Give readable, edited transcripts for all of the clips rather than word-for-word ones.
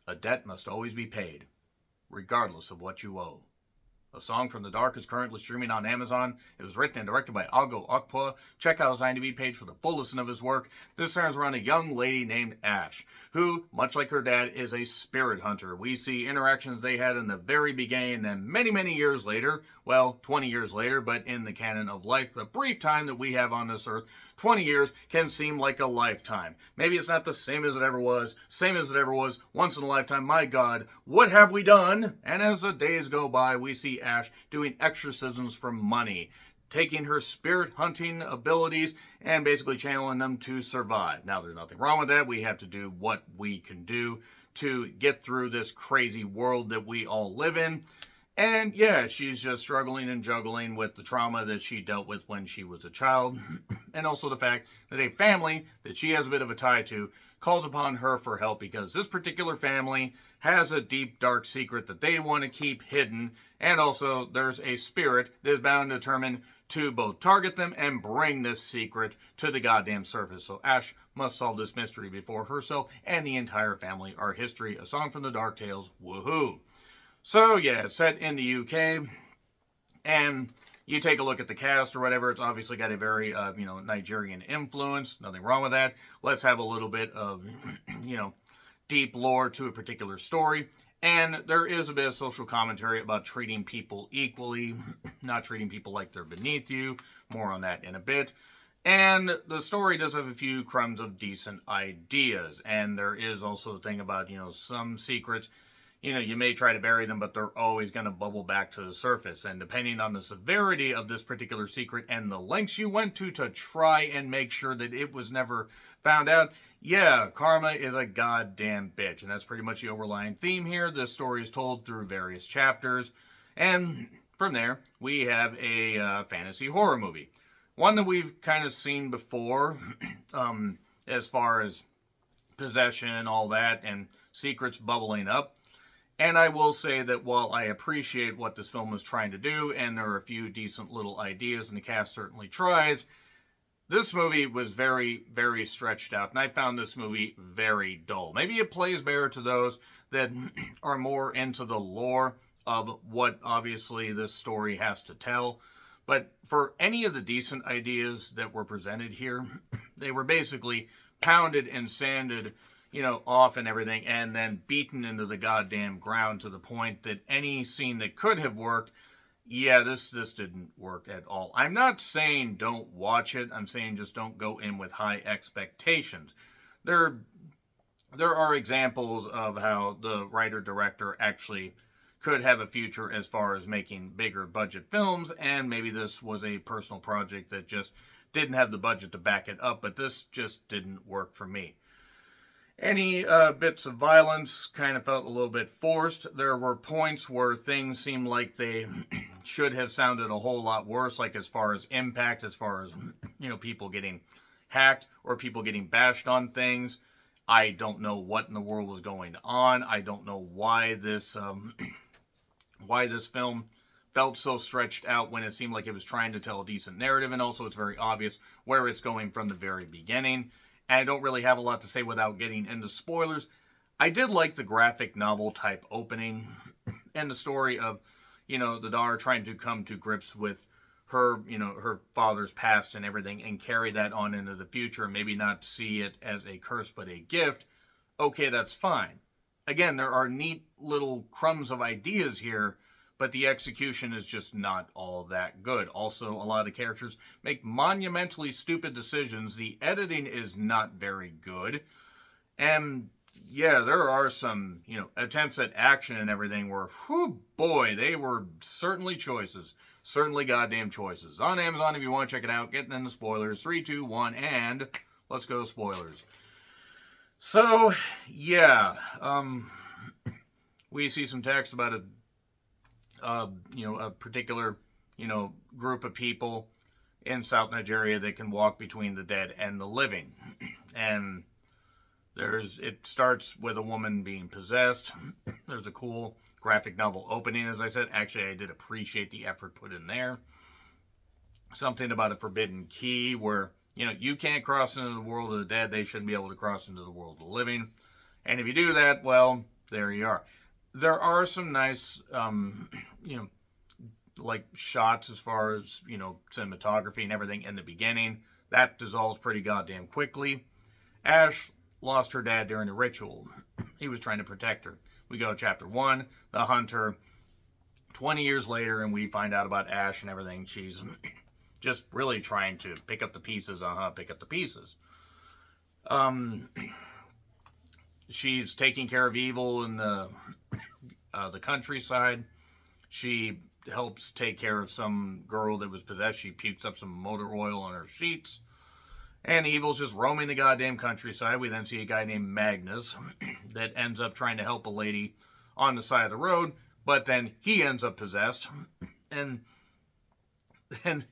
A debt must always be paid, regardless of what you owe. A Song from the Dark is currently streaming on Amazon. It was written and directed by Ago Okpa. Check out his IMDb page for the full list of his work. This centers around a young lady named Ash, who, much like her dad, is a spirit hunter. We see interactions they had in the very beginning, and then many years later, well, 20 years later, but in the canon of life, the brief time that we have on this earth, 20 years can seem like a lifetime. Maybe it's not the same as it ever was, once in a lifetime. My God, what have we done? And as the days go by, we see Ash doing exorcisms for money, taking her spirit hunting abilities and basically channeling them to survive. Now, there's nothing wrong with that. We have to do what we can do to get through this crazy world that we all live in. And yeah, she's just struggling and juggling with the trauma that she dealt with when she was a child. And also the fact that a family that she has a bit of a tie to calls upon her for help because this particular family has a deep, dark secret that they want to keep hidden. And also there's a spirit that is bound and determined to both target them and bring this secret to the goddamn surface. So Ash must solve this mystery before herself and the entire family are history. A Song from the Dark Tales. Woohoo! So yeah, it's set in the UK, and you take a look at the cast or whatever, it's obviously got a very, Nigerian influence. Nothing wrong with that. Let's have a little bit of, deep lore to a particular story. And there is a bit of social commentary about treating people equally, not treating people like they're beneath you. More on that in a bit. And the story does have a few crumbs of decent ideas. And there is also the thing about, some secrets, you may try to bury them, but they're always going to bubble back to the surface. And depending on the severity of this particular secret and the lengths you went to try and make sure that it was never found out, yeah, karma is a goddamn bitch. And that's pretty much the overlying theme here. This story is told through various chapters. And from there, we have a fantasy horror movie. One that we've kind of seen before, as far as possession, all that, and secrets bubbling up. And I will say that while I appreciate what this film was trying to do, and there are a few decent little ideas, and the cast certainly tries, this movie was very, very stretched out, and I found this movie very dull. Maybe it plays better to those that are more into the lore of what, obviously, this story has to tell. But for any of the decent ideas that were presented here, they were basically pounded and sanded off and everything, and then beaten into the goddamn ground to the point that any scene that could have worked, yeah, this didn't work at all. I'm not saying don't watch it. I'm saying just don't go in with high expectations. There are examples of how the writer-director actually could have a future as far as making bigger budget films, and maybe this was a personal project that just didn't have the budget to back it up, but this just didn't work for me. Any bits of violence kind of felt a little bit forced. There were points where things seemed like they should have sounded a whole lot worse, like as far as impact, as far as, people getting hacked or people getting bashed on things. I don't know what in the world was going on. I don't know why this film felt so stretched out when it seemed like it was trying to tell a decent narrative, and also it's very obvious where it's going from the very beginning. And I don't really have a lot to say without getting into spoilers. I did like the graphic novel type opening and the story of, the daughter trying to come to grips with her, her father's past and everything and carry that on into the future and maybe not see it as a curse but a gift. Okay, that's fine. Again, there are neat little crumbs of ideas here, but the execution is just not all that good. Also, a lot of the characters make monumentally stupid decisions. The editing is not very good. And yeah, there are some, attempts at action and everything where, whew, boy, they were certainly choices. Certainly goddamn choices. On Amazon, if you want to check it out, getting into spoilers. 3, 2, 1, and let's go spoilers. So, yeah, we see some text about a particular, group of people in South Nigeria that can walk between the dead and the living. And it starts with a woman being possessed. There's a cool graphic novel opening, as I said. Actually, I did appreciate the effort put in there. Something about a forbidden key where, you can't cross into the world of the dead. They shouldn't be able to cross into the world of the living. And if you do that, well, there you are. There are some nice, you know, like shots as far as, you know, cinematography and everything in the beginning. That dissolves pretty goddamn quickly. Ash lost her dad during a ritual. He was trying to protect her. We go to chapter 1, The Hunter. 20 years later, and we find out about Ash and everything. She's just really trying to pick up the pieces. Pick up the pieces. She's taking care of evil in the countryside. She helps take care of some girl that was possessed. She pukes up some motor oil on her sheets. And evil's just roaming the goddamn countryside. We then see a guy named Magnus that ends up trying to help a lady on the side of the road, but then he ends up possessed. And then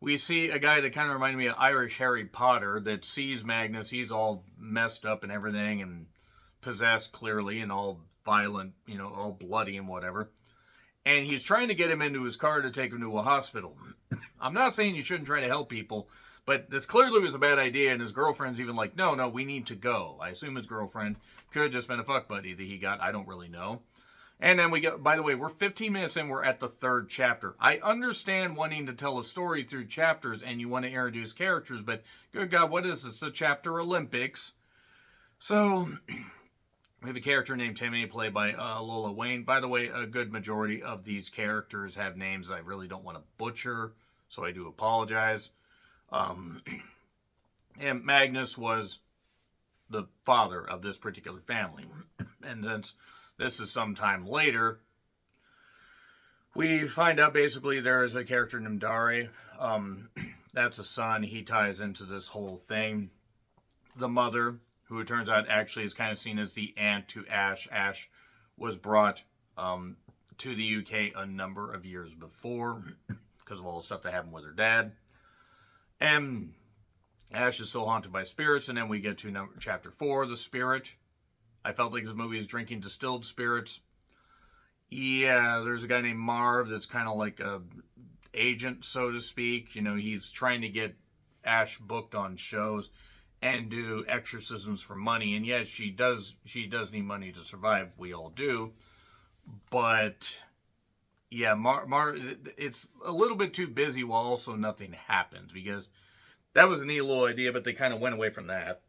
we see a guy that kind of reminded me of Irish Harry Potter that sees Magnus. He's all messed up and everything and possessed clearly and all violent, you know, all bloody and whatever. And he's trying to get him into his car to take him to a hospital. I'm not saying you shouldn't try to help people, but this clearly was a bad idea, and his girlfriend's even like, no, we need to go. I assume his girlfriend could have just been a fuck buddy that he got. I don't really know. And then we get, by the way, we're 15 minutes in, we're at the 3rd chapter. I understand wanting to tell a story through chapters and you want to introduce characters, but good God, what is this? A chapter Olympics. So we have a character named Timmy, played by Lola Wayne. By the way, a good majority of these characters have names I really don't want to butcher, so I do apologize. And Magnus was the father of this particular family. And since this is sometime later, we find out basically there is a character named Dare. That's a son. He ties into this whole thing. The mother, who it turns out actually is kind of seen as the aunt to Ash. Ash was brought to the UK a number of years before because of all the stuff that happened with her dad. And Ash is still haunted by spirits, and then we get to chapter 4, The Spirit. I felt like this movie is drinking distilled spirits. Yeah, there's a guy named Marv that's kind of like a agent, so to speak. You know, he's trying to get Ash booked on shows and do exorcisms for money. And yes, she does need money to survive. We all do. But yeah, it's a little bit too busy while also nothing happens, because that was a neat little idea, but they kind of went away from that.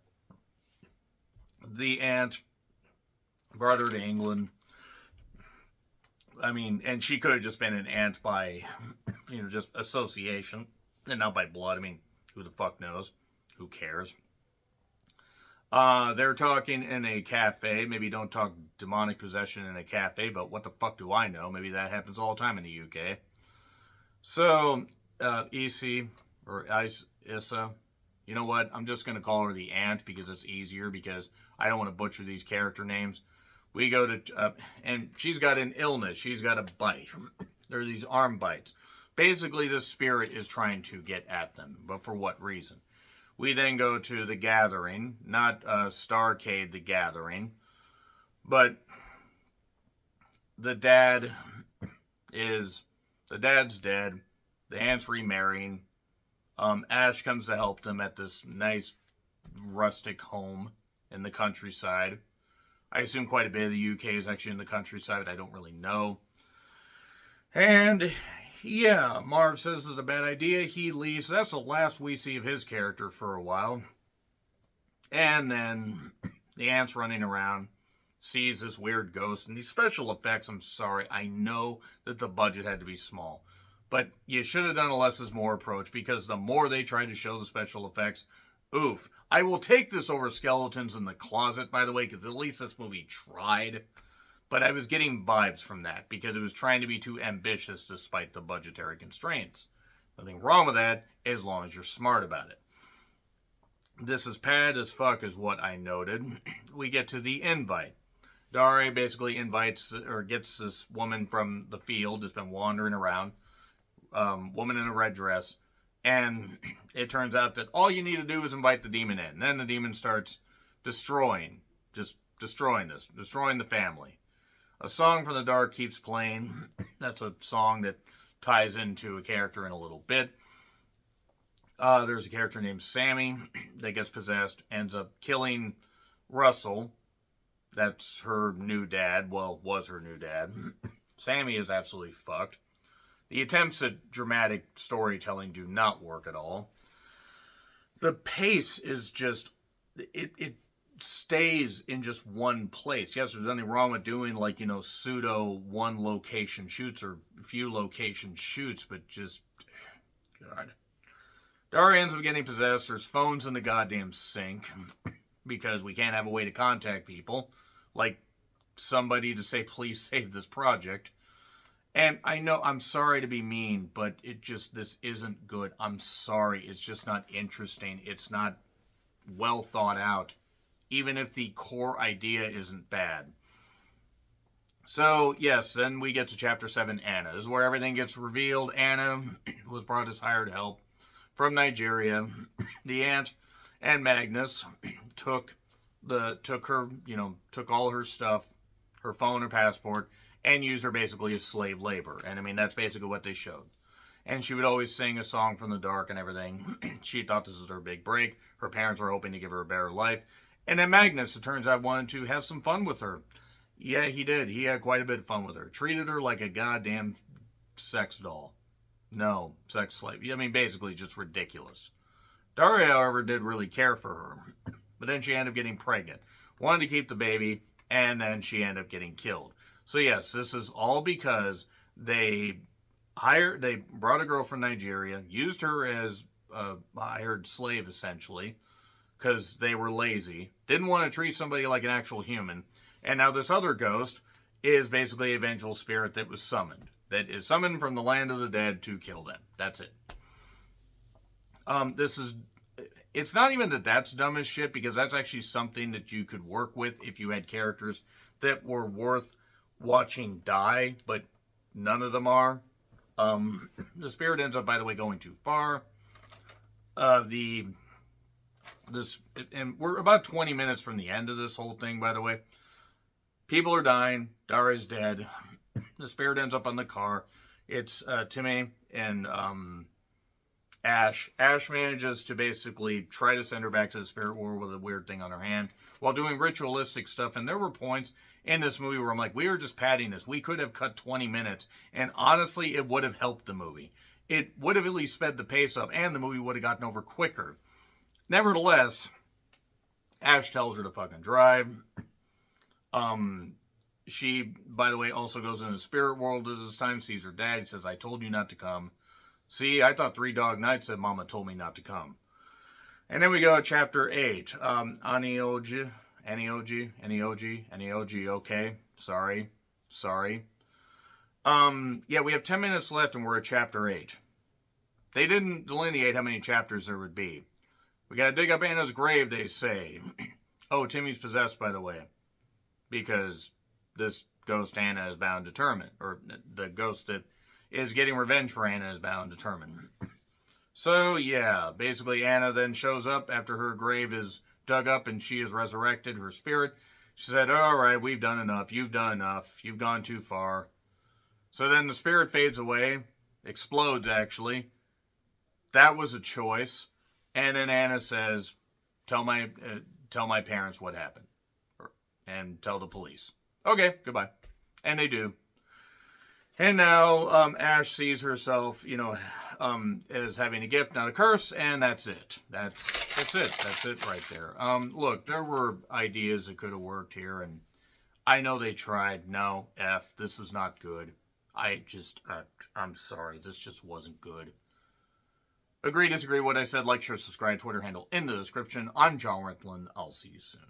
The aunt brought her to England. I mean, and she could have just been an aunt by, you know, just association and not by blood. I mean, who the fuck knows? Who cares? They're talking in a cafe. Maybe don't talk demonic possession in a cafe, but what the fuck do I know? Maybe that happens all the time in the UK. So, Issy, or Issa, you know what? I'm just going to call her the aunt because it's easier, because I don't want to butcher these character names. We go to, and she's got an illness. She's got a bite. There are these arm bites. Basically, this spirit is trying to get at them, but for what reason? We then go to The Gathering, not Starcade The Gathering, but the dad's dead. The aunt's remarrying. Ash comes to help them at this nice rustic home in the countryside. I assume quite a bit of the UK is actually in the countryside. I don't really know. And yeah, Marv says it's a bad idea. He leaves. That's the last we see of his character for a while. And then the aunt's running around, sees this weird ghost. And these special effects, I'm sorry, I know that the budget had to be small, but you should have done a less is more approach, because the more they try to show the special effects, oof. I will take this over Skeletons in the Closet, by the way, because at least this movie tried. But I was getting vibes from that, because it was trying to be too ambitious despite the budgetary constraints. Nothing wrong with that, as long as you're smart about it. This is pad as fuck, is what I noted. We get to the invite. Dare basically invites, or gets this woman from the field that's been wandering around. Woman in a red dress. And it turns out that all you need to do is invite the demon in. And then the demon starts destroying the family. A Song from the Dark keeps playing. That's a song that ties into a character in a little bit. There's a character named Sammy that gets possessed, ends up killing Russell. That's her new dad. Well, was her new dad. Sammy is absolutely fucked. The attempts at dramatic storytelling do not work at all. The pace is just, it stays in just one place. Yes, there's nothing wrong with doing pseudo one location shoots or few location shoots, but just, God. Daria ends up getting possessed. There's phones in the goddamn sink because we can't have a way to contact people. Like somebody to say, please save this project. And I know, I'm sorry to be mean, but this isn't good. I'm sorry. It's just not interesting. It's not well thought out, even if the core idea isn't bad. So, yes, then we get to Chapter 7, Anna. This is where everything gets revealed. Anna was brought as hired help from Nigeria. The aunt and Magnus took all her stuff, her phone, her passport, and used her basically as slave labor. And I mean, that's basically what they showed. And she would always sing a song from the dark and everything. She thought this was her big break. Her parents were hoping to give her a better life. And then Magnus, it turns out, wanted to have some fun with her. Yeah, he did. He had quite a bit of fun with her. Treated her like a goddamn sex doll. No, sex slave. I mean, basically just ridiculous. Daria, however, did really care for her. But then she ended up getting pregnant. Wanted to keep the baby, and then she ended up getting killed. So yes, this is all because they brought a girl from Nigeria, used her as a hired slave, essentially, because they were lazy, didn't want to treat somebody like an actual human, and now this other ghost is basically a vengeful spirit that was summoned. That is summoned from the land of the dead to kill them. That's it. It's not even that that's dumb as shit, because that's actually something that you could work with if you had characters that were worth watching die, but none of them are. The spirit ends up, by the way, going too far. And we're about 20 minutes from the end of this whole thing, by the way. People are dying. Dara's dead. The spirit ends up on the car. It's Timmy and Ash. Ash manages to basically try to send her back to the spirit world with a weird thing on her hand while doing ritualistic stuff. And there were points in this movie where I'm like, we were just padding this. We could have cut 20 minutes. And honestly, it would have helped the movie. It would have at least sped the pace up, and the movie would have gotten over quicker. Nevertheless, Ash tells her to fucking drive. She, by the way, also goes into the spirit world at this time, sees her dad. He says, I told you not to come. See, I thought 3 Dog Night said Mama told me not to come. And then we go to Chapter 8. Anioji, okay. Sorry. Yeah, we have 10 minutes left and we're at Chapter 8. They didn't delineate how many chapters there would be. We gotta dig up Anna's grave, they say. Oh, Timmy's possessed, by the way. Because this ghost Anna is bound to determine. Or the ghost that is getting revenge for Anna is bound to determine. So, yeah, basically Anna then shows up after her grave is dug up and she is resurrected, her spirit. She said, all right, we've done enough. You've done enough. You've gone too far. So then the spirit fades away. Explodes, actually. That was a choice. And then Anna says, tell my parents what happened. And tell the police. Okay, goodbye. And they do. And now Ash sees herself, as having a gift, not a curse, and that's it. That's it. That's it right there. Look, there were ideas that could have worked here, and I know they tried. No, this is not good. I'm sorry, this just wasn't good. Agree, disagree, what I said, like, share, subscribe, Twitter handle in the description. I'm John Rickland. I'll see you soon.